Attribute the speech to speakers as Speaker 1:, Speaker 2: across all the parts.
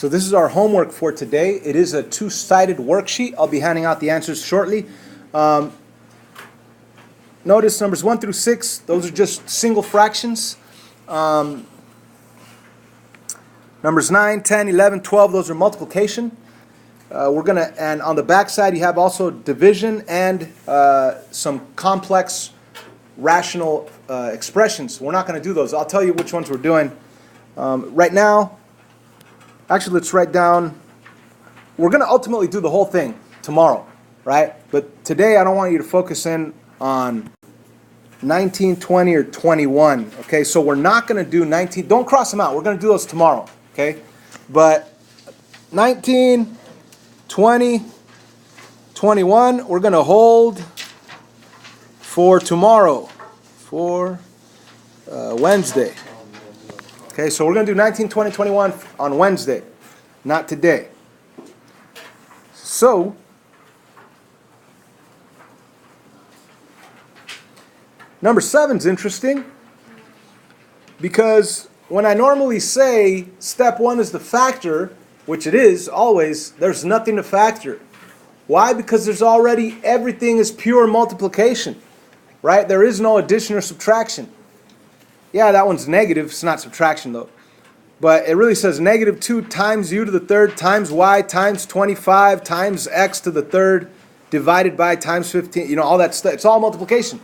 Speaker 1: So this is our homework for today. It is a two-sided worksheet. I'll be handing out the answers shortly. Notice numbers 1 through 6, those are just single fractions. Numbers 9, 10, 11, 12, those are multiplication. And on the back side you have also division and some complex rational expressions. We're not going to do those. I'll tell you which ones we're doing. Right now, actually let's write down, we're going to ultimately do the whole thing tomorrow, right? But today I don't want you to focus in on 19, 20, or 21, okay? So we're not going to do 19, don't cross them out, we're going to do those tomorrow, okay? But 19, 20, 21, we're going to hold for tomorrow, for Wednesday. Okay, so we're going to do 19, 20, 21 on Wednesday, not today. So, number 7 is interesting because when I normally say step 1 is the factor, which it is always, there's nothing to factor. Why? Because there's already, everything is pure multiplication, right? There is no addition or subtraction. Yeah, that one's negative. It's not subtraction, though. But it really says negative 2 times u to the third times y times 25 times x to the third divided by times 15. You know, all that stuff. It's all multiplication.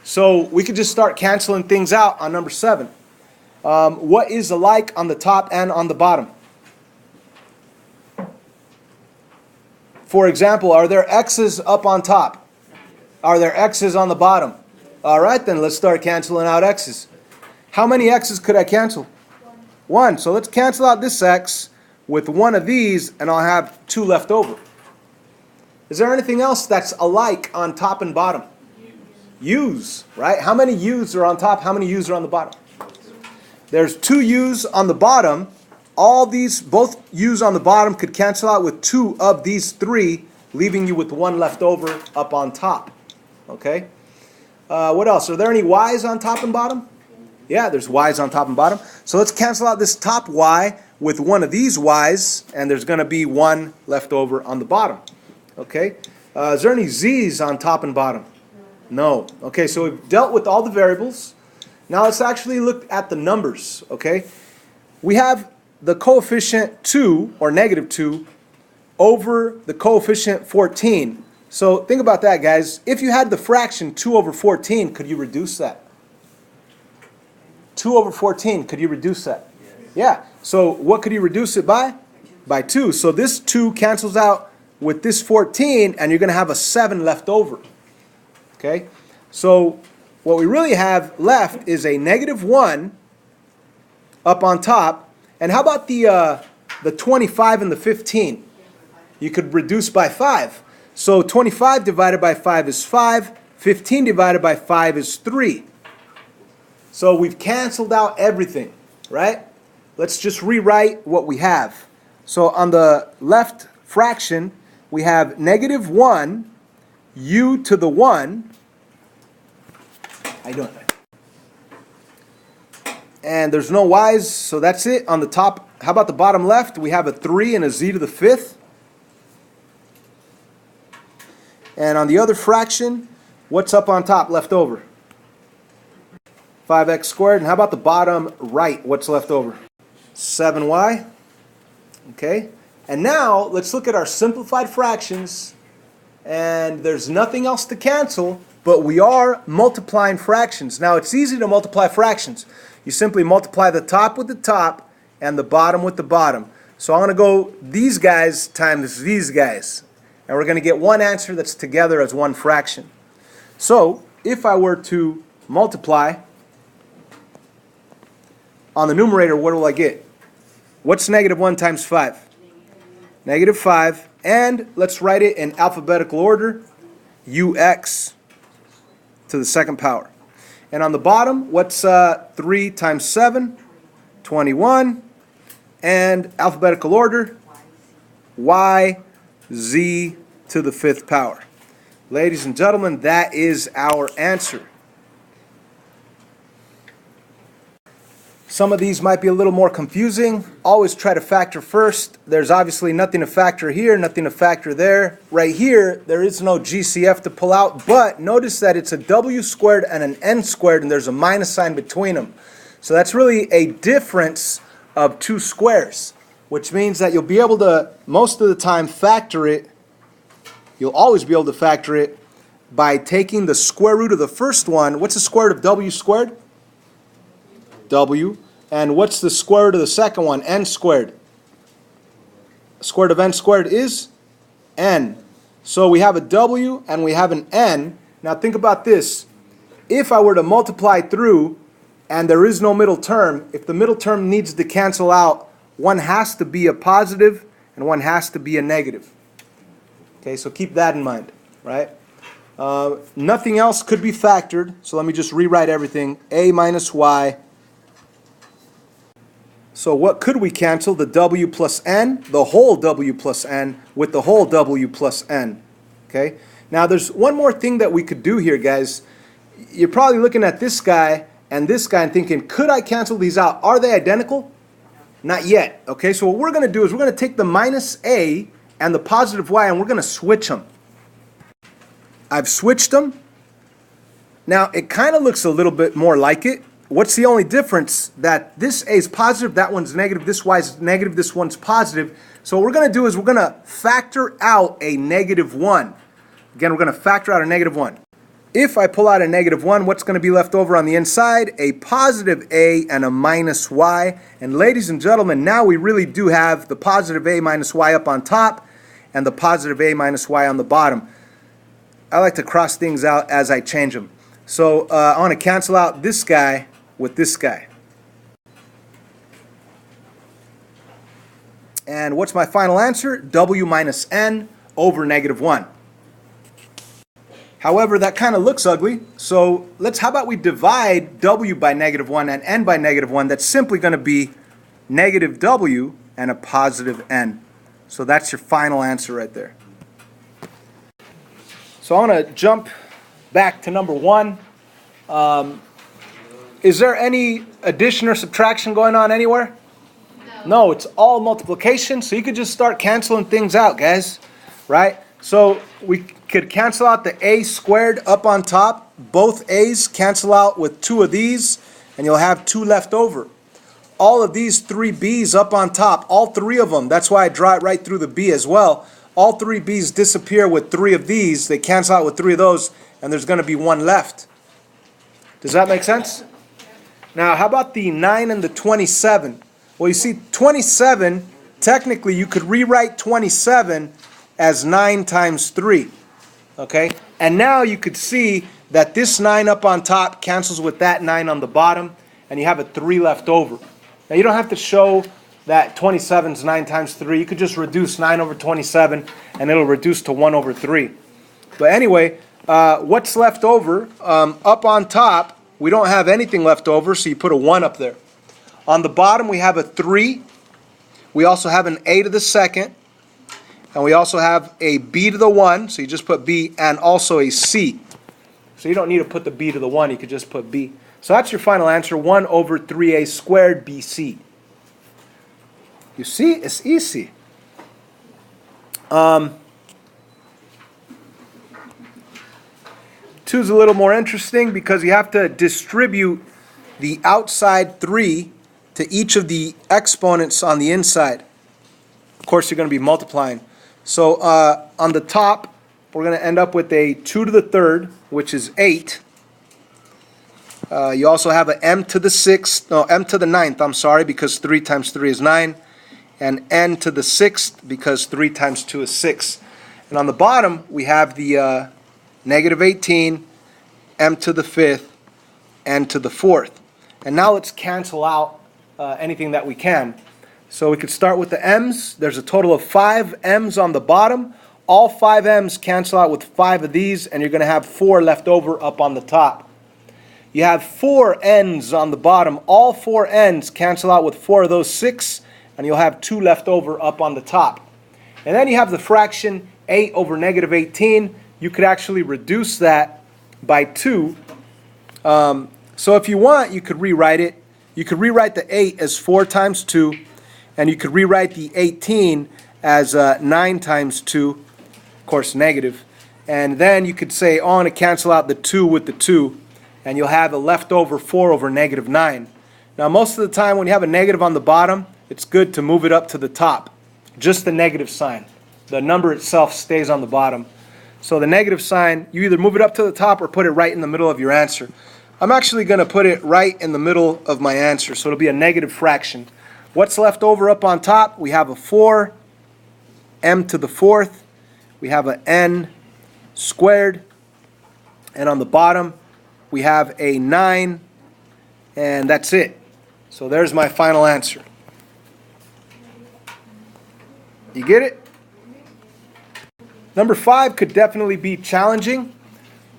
Speaker 1: So we could just start canceling things out on number 7. What is alike on the top and on the bottom? For example, are there x's up on top? Are there x's on the bottom? All right, then let's start canceling out x's. How many x's could I cancel? 1. So let's cancel out this x with one of these, and I'll have 2 left over. Is there anything else that's alike on top and bottom? U's, right? How many u's are on top? How many u's are on the bottom? There's 2 u's on the bottom. All these, both u's on the bottom could cancel out with 2 of these 3, leaving you with 1 left over up on top. Okay? What else? Are there any y's on top and bottom? Yeah, there's y's on top and bottom. So let's cancel out this top y with one of these y's, and there's going to be 1 left over on the bottom. Okay? Is there any z's on top and bottom? No. Okay, so we've dealt with all the variables. Now let's actually look at the numbers. Okay? We have the coefficient 2, or negative 2, over the coefficient 14. So think about that, guys. If you had the fraction 2 over 14, could you reduce that? 2 over 14, could you reduce that? Yeah. So what could you reduce it by? By 2. So this 2 cancels out with this 14, and you're going to have a 7 left over. Okay? So what we really have left is a negative 1 up on top. And how about the 25 and the 15? You could reduce by 5. So 25 divided by 5 is 5. 15 divided by 5 is 3. So we've canceled out everything, right? Let's just rewrite what we have. So on the left fraction, we have negative 1 u to the 1. How you doing? And there's no y's, so that's it. On the top, how about the bottom left? We have a 3 and a z to the 5th. And on the other fraction, what's up on top left over? 5x squared. And how about the bottom right? What's left over? 7y. Okay. And now let's look at our simplified fractions. And there's nothing else to cancel, but we are multiplying fractions. Now it's easy to multiply fractions. You simply multiply the top with the top and the bottom with the bottom. So I'm going to go these guys times these guys. And we're going to get one answer that's together as one fraction. So if I were to multiply on the numerator, what will I get? What's negative 1 times 5? Negative 5. And let's write it in alphabetical order. Ux to the 2nd power. And on the bottom, what's 3 times 7? 21. And alphabetical order. YZ to the 5th power. Ladies and gentlemen, that is our answer. Some of these might be a little more confusing. Always try to factor first. There's obviously nothing to factor here, nothing to factor there. Right here, there is no GCF to pull out, but notice that it's a W squared and an N squared, and there's a minus sign between them. So that's really a difference of two squares, which means that you'll be able to, most of the time, factor it. You'll always be able to factor it by taking the square root of the first one. What's the square root of W squared? W. And what's the square root of the second one? N squared. Square root of N squared is N. So we have a W and we have an N. Now think about this. If I were to multiply through and there is no middle term, if the middle term needs to cancel out, one has to be a positive and one has to be a negative. Okay, so keep that in mind, right? Nothing else could be factored, so let me just rewrite everything. A minus y. So what could we cancel? The W plus N, the whole W plus N, with the whole W plus N. Okay? Now there's one more thing that we could do here, guys. You're probably looking at this guy and thinking, could I cancel these out? Are they identical? Not yet. Okay, so what we're going to do is we're going to take the minus A and the positive y and we're going to switch them. I've switched them. Now it kind of looks a little bit more like it. What's the only difference? That this A is positive, that one's negative, this Y is negative, this one's positive. So what we're going to do is we're going to factor out a negative 1. Again, we're going to factor out a negative 1. If I pull out a negative 1, what's going to be left over on the inside? A positive A and a minus Y. And ladies and gentlemen, now we really do have the positive A minus Y up on top and the positive A minus Y on the bottom. I like to cross things out as I change them. So I want to cancel out this guy with this guy. And what's my final answer? W minus N over negative 1. However, that kind of looks ugly. So how about we divide W by negative 1 and N by negative 1? That's simply going to be negative W and a positive N. So that's your final answer right there. So I want to jump back to number 1. Is there any addition or subtraction going on anywhere? No, it's all multiplication, so you could just start canceling things out, guys, right? So we could cancel out the A squared up on top. Both A's cancel out with 2 of these, and you'll have 2 left over. All of these 3 B's up on top, all 3 of them, that's why I draw it right through the B as well. All 3 B's disappear with 3 of these. They cancel out with 3 of those, and there's going to be 1 left. Does that make sense? Now, how about the 9 and the 27? Well, you see, 27, technically you could rewrite 27 as 9 times 3. Okay? And now you could see that this 9 up on top cancels with that 9 on the bottom, and you have a 3 left over. Now, you don't have to show that 27 is 9 times 3. You could just reduce 9 over 27, and it'll reduce to 1 over 3. But anyway, what's left over? Up on top, we don't have anything left over, so you put a 1 up there. On the bottom, we have a 3. We also have an A to the second. And we also have a B to the 1, so you just put B, and also a C. So you don't need to put the B to the 1, you could just put B. So that's your final answer, 1 over 3A squared BC. You see, it's easy. 2 is a little more interesting because you have to distribute the outside 3 to each of the exponents on the inside. Of course, you're going to be multiplying. So on the top, we're going to end up with a 2 to the 3rd, which is 8. You also have an m to the 6th, no, m to the 9th, I'm sorry, because 3 times 3 is 9. And n to the 6th, because 3 times 2 is 6. And on the bottom, we have the negative 18, m to the 5th, n to the 4th. And now let's cancel out anything that we can. So we could start with the m's. There's a total of 5 m's on the bottom. All 5 m's cancel out with 5 of these, and you're going to have 4 left over up on the top. You have 4 n's on the bottom. All 4 n's cancel out with 4 of those 6, and you'll have 2 left over up on the top. And then you have the fraction 8 over negative 18. You could actually reduce that by 2. So if you want, you could rewrite it you could rewrite the 8 as 4 times 2, and you could rewrite the 18 as 9 times 2, of course negative. And then you could say, oh, I'm going to cancel out the 2 with the 2, and you'll have a leftover 4 over negative 9. Now most of the time when you have a negative on the bottom, it's good to move it up to the top. Just the negative sign. The number itself stays on the bottom. So the negative sign, you either move it up to the top or put it right in the middle of your answer. I'm actually going to put it right in the middle of my answer, so it'll be a negative fraction. What's left over up on top? We have a 4, m to the 4th. We have a n squared. And on the bottom, we have a 9. And that's it. So there's my final answer. You get it? Number 5 could definitely be challenging.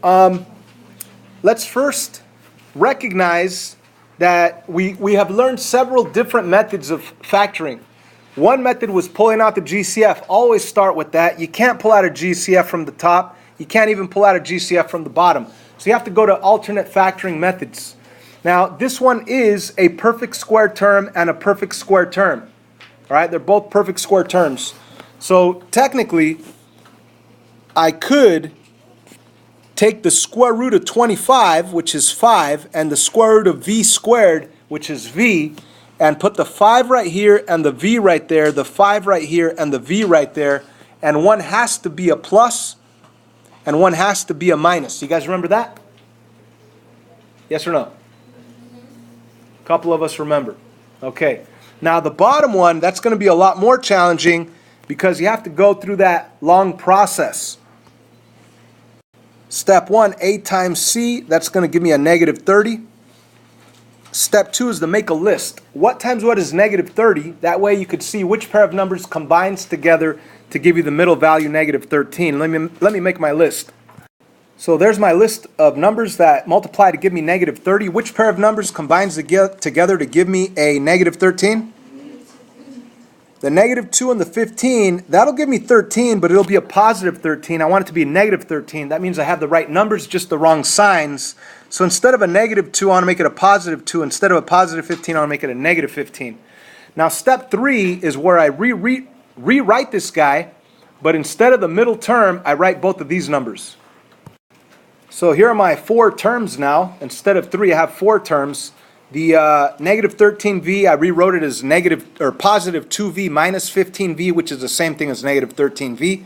Speaker 1: Let's first recognize that we have learned several different methods of factoring. One method was pulling out the GCF. Always start with that. You can't pull out a GCF from the top. You can't even pull out a GCF from the bottom. So you have to go to alternate factoring methods. Now, this one is a perfect square term and a perfect square term. All right, they're both perfect square terms. So technically, I could take the square root of 25, which is 5, and the square root of v squared, which is v, and put the 5 right here and the v right there, the 5 right here and the v right there, and one has to be a plus and one has to be a minus. You guys remember that? Yes or no? A couple of us remember. Okay. Now the bottom one, that's going to be a lot more challenging because you have to go through that long process. Step 1, a times c, that's going to give me a negative 30. Step 2 is to make a list. What times what is negative 30? That way you could see which pair of numbers combines together to give you the middle value, negative 13. Let me make my list. So there's my list of numbers that multiply to give me negative 30. Which pair of numbers combines together to give me a negative 13? The negative 2 and the 15, that'll give me 13, but it'll be a positive 13. I want it to be a negative 13. That means I have the right numbers, just the wrong signs. So instead of a negative 2, I want to make it a positive 2. Instead of a positive 15, I want to make it a negative 15. Now step 3 is where I rewrite this guy, but instead of the middle term, I write both of these numbers. So here are my 4 terms now. Instead of 3, I have 4 terms. The negative 13v, I rewrote it as negative or positive 2v minus 15v, which is the same thing as negative 13v.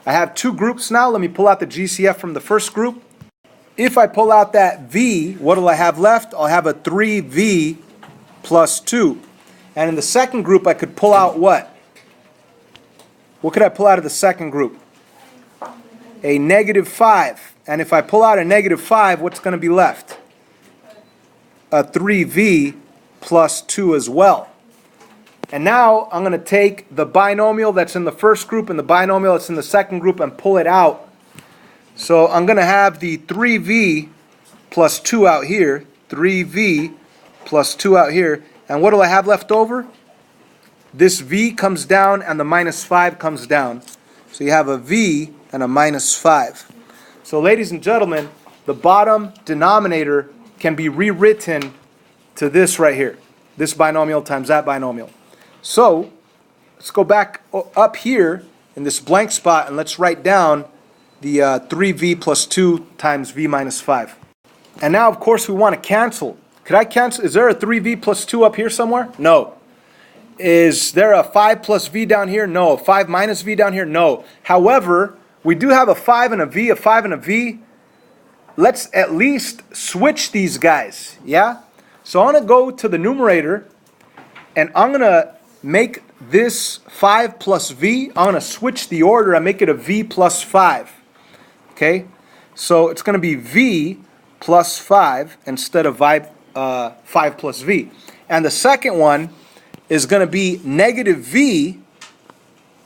Speaker 1: I have 2 groups now. Let me pull out the GCF from the first group. If I pull out that v, what will I have left? I'll have a 3v plus 2. And in the second group, I could pull out what? What could I pull out of the second group? A negative 5. And if I pull out a negative 5, what's going to be left? A 3v plus 2 as well. And now I'm going to take the binomial that's in the first group and the binomial that's in the second group and pull it out. So I'm going to have the 3v plus 2 out here, 3v plus 2 out here, and what do I have left over? This v comes down and the minus 5 comes down. So you have a v and a minus 5. So ladies and gentlemen, the bottom denominator can be rewritten to this right here. This binomial times that binomial. So let's go back up here in this blank spot and let's write down the 3v plus 2 times v minus 5. And now of course we want to cancel. Could I cancel? Is there a 3v plus 2 up here somewhere? No. Is there a 5 plus v down here? No. A 5 minus v down here? No. However, we do have a 5 and a v, a 5 and a v. Let's at least switch these guys, yeah? So I'm going to go to the numerator, and I'm going to make this 5 plus v. I'm going to switch the order and make it a v plus 5, okay? So it's going to be v plus 5 instead of 5 plus v. And the second one is going to be negative v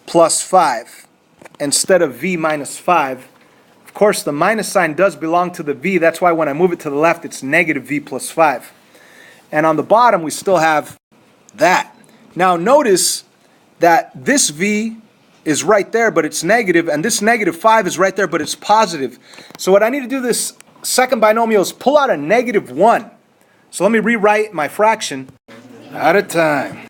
Speaker 1: plus 5 instead of v minus 5. Of course, the minus sign does belong to the v. That's why when I move it to the left, it's negative v plus 5. And on the bottom, we still have that. Now notice that this v is right there, but it's negative, and this negative 5 is right there, but it's positive. So what I need to do this second binomial is pull out a negative 1. So let me rewrite my fraction. Out of time.